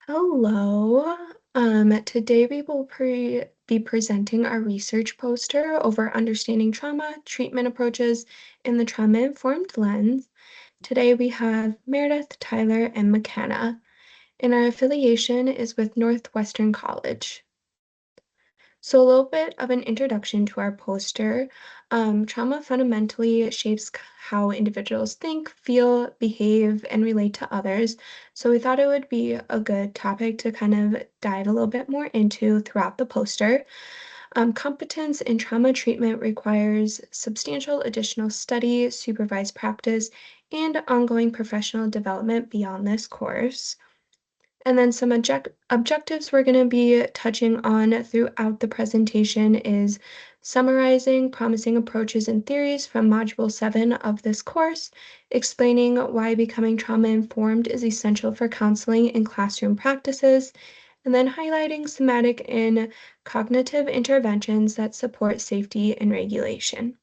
Hello. Today we will be presenting our research poster over understanding trauma, treatment approaches, and the trauma-informed lens. Today we have Meredith, Tyler, and McKenna, and our affiliation is with Northwestern College. So, a little bit of an introduction to our poster. Trauma fundamentally shapes how individuals think, feel, behave, and relate to others. So, we thought it would be a good topic to kind of dive a little bit more into throughout the poster. Competence in trauma treatment requires substantial additional study, supervised practice, and ongoing professional development beyond this course. And then some objectives we're going to be touching on throughout the presentation is summarizing promising approaches and theories from Module 7 of this course, explaining why becoming trauma-informed is essential for counseling and classroom practices, and then highlighting somatic and cognitive interventions that support safety and regulation.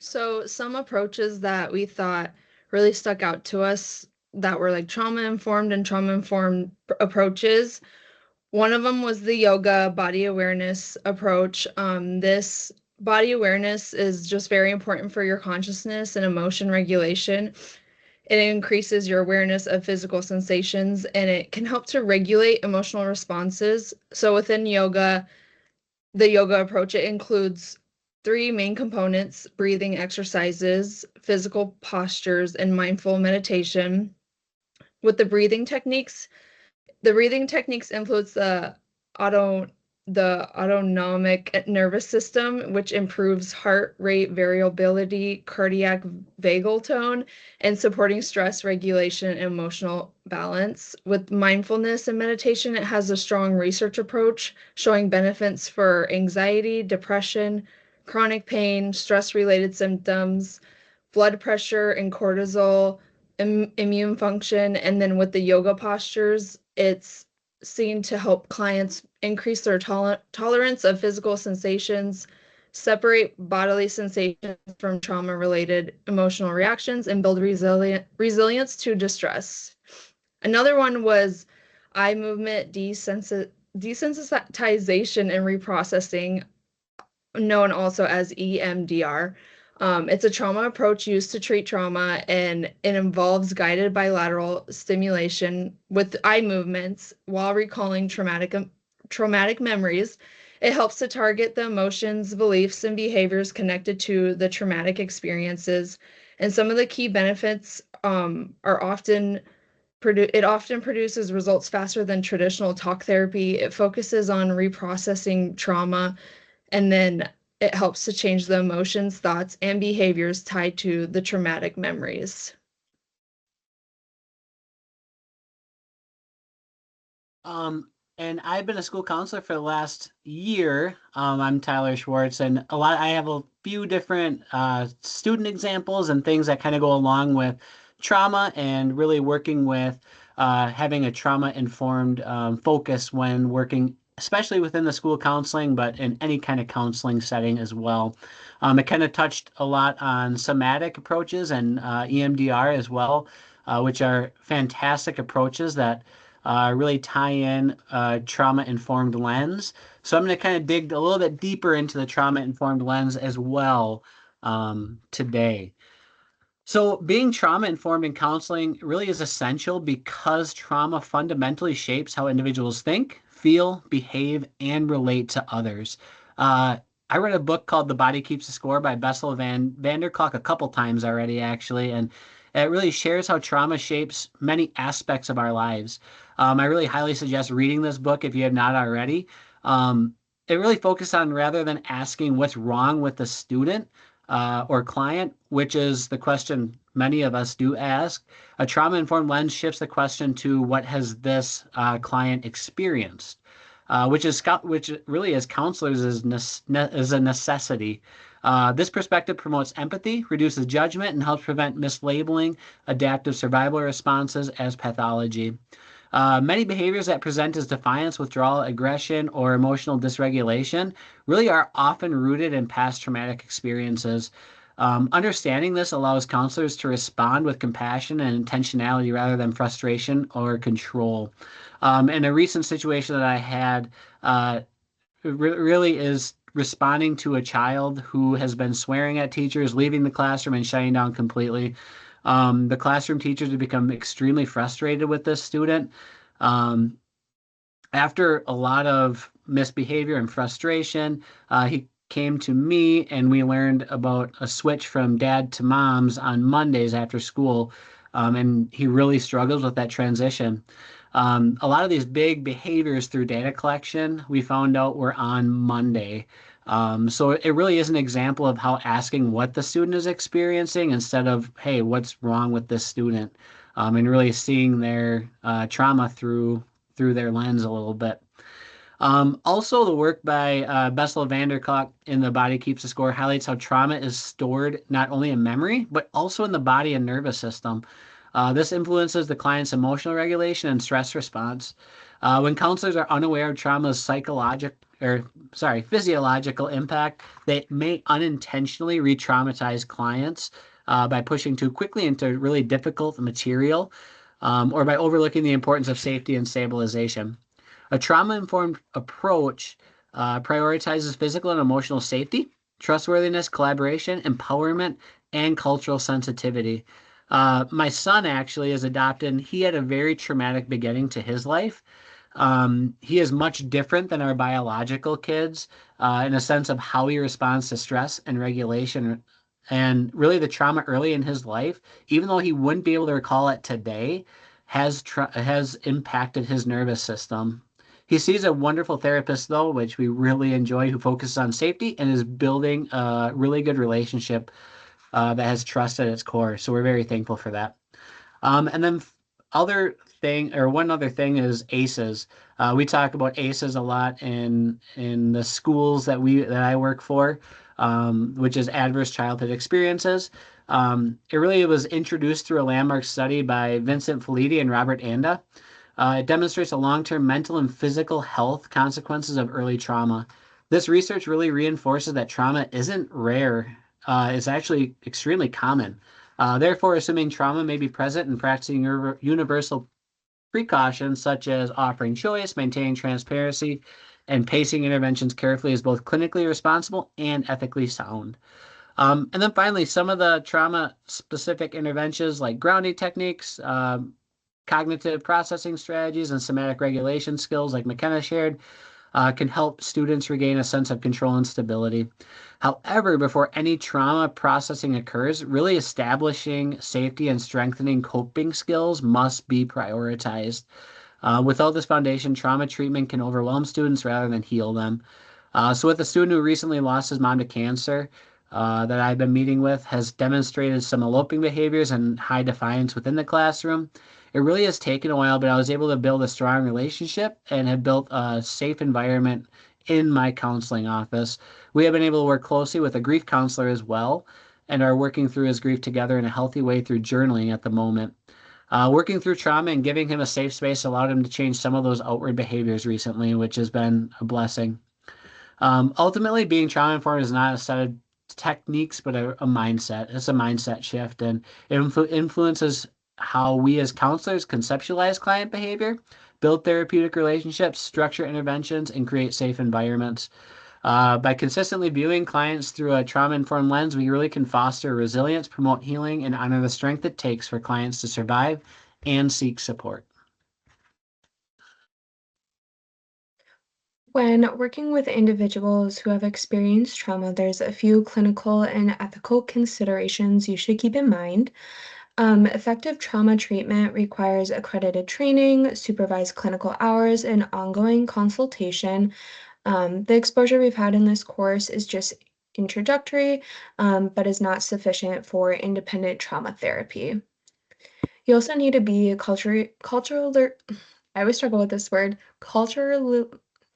So some approaches that we thought really stuck out to us that were like trauma-informed and trauma-informed approaches. One of them was the yoga body awareness approach. This body awareness is just very important for your consciousness and emotion regulation. It increases your awareness of physical sensations and it can help to regulate emotional responses. So within yoga, the yoga approach, it includes three main components: breathing exercises, physical postures, and mindful meditation. With the breathing techniques influence auto the autonomic nervous system, which improves heart rate variability, cardiac vagal tone, and supporting stress regulation and emotional balance. With mindfulness and meditation, it has a strong research approach showing benefits for anxiety, depression, chronic pain, stress-related symptoms, blood pressure and cortisol, immune function. And then with the yoga postures, it's seen to help clients increase their tolerance of physical sensations, separate bodily sensations from trauma-related emotional reactions, and build resilience to distress. Another one was eye movement desensitization and reprocessing, known also as EMDR. It's a trauma approach used to treat trauma, and it involves guided bilateral stimulation with eye movements while recalling traumatic memories. It helps to target the emotions, beliefs, and behaviors connected to the traumatic experiences. And some of the key benefits are often it often produces results faster than traditional talk therapy. It focuses on reprocessing trauma, and then it helps to change the emotions, thoughts, and behaviors tied to the traumatic memories. And I've been a school counselor for the last year. I'm Tyler Schwartz, and I have a few different student examples and things that kind of go along with trauma and really working with having a trauma-informed focus when working, especially within the school counseling, but in any kind of counseling setting as well. It kind of touched a lot on somatic approaches and EMDR as well, which are fantastic approaches that really tie in a trauma-informed lens. So I'm going to kind of dig a little bit deeper into the trauma-informed lens as well today. So being trauma-informed in counseling really is essential because trauma fundamentally shapes how individuals think, feel, behave, and relate to others. I read a book called The Body Keeps the Score by Bessel van der Kolk a couple times already, actually, and it really shares how trauma shapes many aspects of our lives. I really highly suggest reading this book if you have not already. It really focuses on, rather than asking what's wrong with the student or client, which is the question many of us do ask, a trauma-informed lens shifts the question to what has this client experienced, which really as counselors is a necessity. This perspective promotes empathy, reduces judgment, and helps prevent mislabeling adaptive survival responses as pathology. Many behaviors that present as defiance, withdrawal, aggression, or emotional dysregulation really are often rooted in past traumatic experiences. Understanding this allows counselors to respond with compassion and intentionality rather than frustration or control. And a recent situation that I had really is responding to a child who has been swearing at teachers, leaving the classroom and shutting down completely. The classroom teachers have become extremely frustrated with this student. Um, After a lot of misbehavior and frustration, he came to me and we learned about a switch from dad to moms on Mondays after school. And he really struggles with that transition. A lot of these big behaviors through data collection we found out were on Monday. So it really is an example of how asking what the student is experiencing instead of, hey, what's wrong with this student? And really seeing their trauma through their lens a little bit. Also, the work by Bessel van der Kolk in The Body Keeps the Score highlights how trauma is stored not only in memory, but also in the body and nervous system. This influences the client's emotional regulation and stress response. When counselors are unaware of trauma's physiological impact, they may unintentionally re-traumatize clients by pushing too quickly into really difficult material, or by overlooking the importance of safety and stabilization. A trauma-informed approach prioritizes physical and emotional safety, trustworthiness, collaboration, empowerment, and cultural sensitivity. My son actually is adopted, and he had a very traumatic beginning to his life. He is much different than our biological kids in a sense of how he responds to stress and regulation. And really, the trauma early in his life, even though he wouldn't be able to recall it today, has impacted his nervous system. He sees a wonderful therapist, though, which we really enjoy, who focuses on safety and is building a really good relationship that has trust at its core. So we're very thankful for that. And then one other thing is ACEs. We talk about ACEs a lot in the schools that I work for, which is Adverse Childhood Experiences. It really was introduced through a landmark study by Vincent Felitti and Robert Anda. It demonstrates the long-term mental and physical health consequences of early trauma. This research really reinforces that trauma isn't rare. It's actually extremely common. Therefore, assuming trauma may be present and practicing universal precautions such as offering choice, maintaining transparency, and pacing interventions carefully is both clinically responsible and ethically sound. And then finally, some of the trauma-specific interventions like grounding techniques, cognitive processing strategies, and somatic regulation skills like McKenna shared can help students regain a sense of control and stability. However, before any trauma processing occurs, really establishing safety and strengthening coping skills must be prioritized. Without this foundation, trauma treatment can overwhelm students rather than heal them. So with a student who recently lost his mom to cancer that I've been meeting with has demonstrated some eloping behaviors and high defiance within the classroom. It really has taken a while, but I was able to build a strong relationship and have built a safe environment in my counseling office. We have been able to work closely with a grief counselor as well and are working through his grief together in a healthy way through journaling at the moment. Working through trauma and giving him a safe space allowed him to change some of those outward behaviors recently, which has been a blessing. Ultimately, being trauma informed is not a set of techniques, but a mindset. It's a mindset shift, and it influences how we as counselors conceptualize client behavior, build therapeutic relationships, structure interventions, and create safe environments. By consistently viewing clients through a trauma-informed lens, we really can foster resilience, promote healing, and honor the strength it takes for clients to survive and seek support. When working with individuals who have experienced trauma, there's a few clinical and ethical considerations you should keep in mind. Effective trauma treatment requires accredited training, supervised clinical hours, and ongoing consultation. The exposure we've had in this course is just introductory, but is not sufficient for independent trauma therapy. You also need to be I always struggle with this word, culturally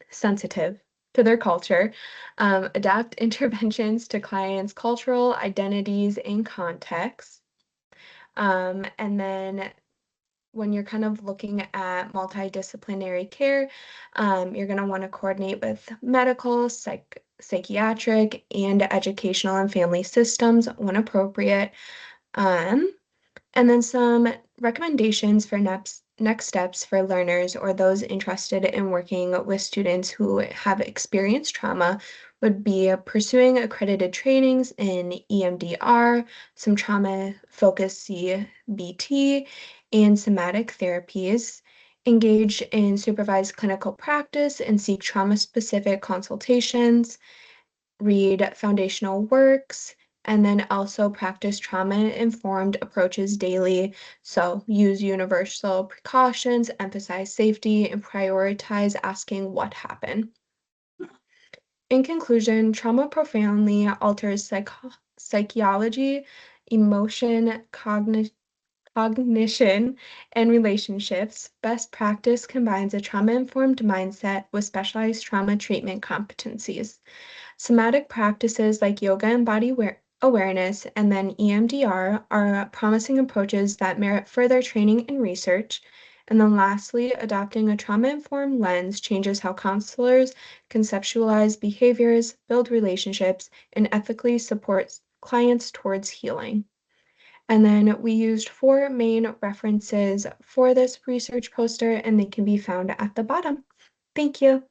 sensitive to their culture, adapt interventions to clients' cultural identities and contexts. And then when you're kind of looking at multidisciplinary care, you're going to want to coordinate with medical, psychiatric, and educational and family systems when appropriate. And then some recommendations for next steps for learners or those interested in working with students who have experienced trauma would be pursuing accredited trainings in EMDR, some trauma-focused CBT, and somatic therapies, engage in supervised clinical practice and seek trauma-specific consultations, read foundational works, and then also practice trauma-informed approaches daily. So use universal precautions, emphasize safety, and prioritize asking what happened. In conclusion, trauma profoundly alters psychology, emotion, cognition, and relationships. Best practice combines a trauma-informed mindset with specialized trauma treatment competencies. Somatic practices like yoga and body awareness and then EMDR are promising approaches that merit further training and research. And then lastly, adopting a trauma-informed lens changes how counselors conceptualize behaviors, build relationships, and ethically support clients towards healing. And then we used 4 main references for this research poster, and they can be found at the bottom. Thank you.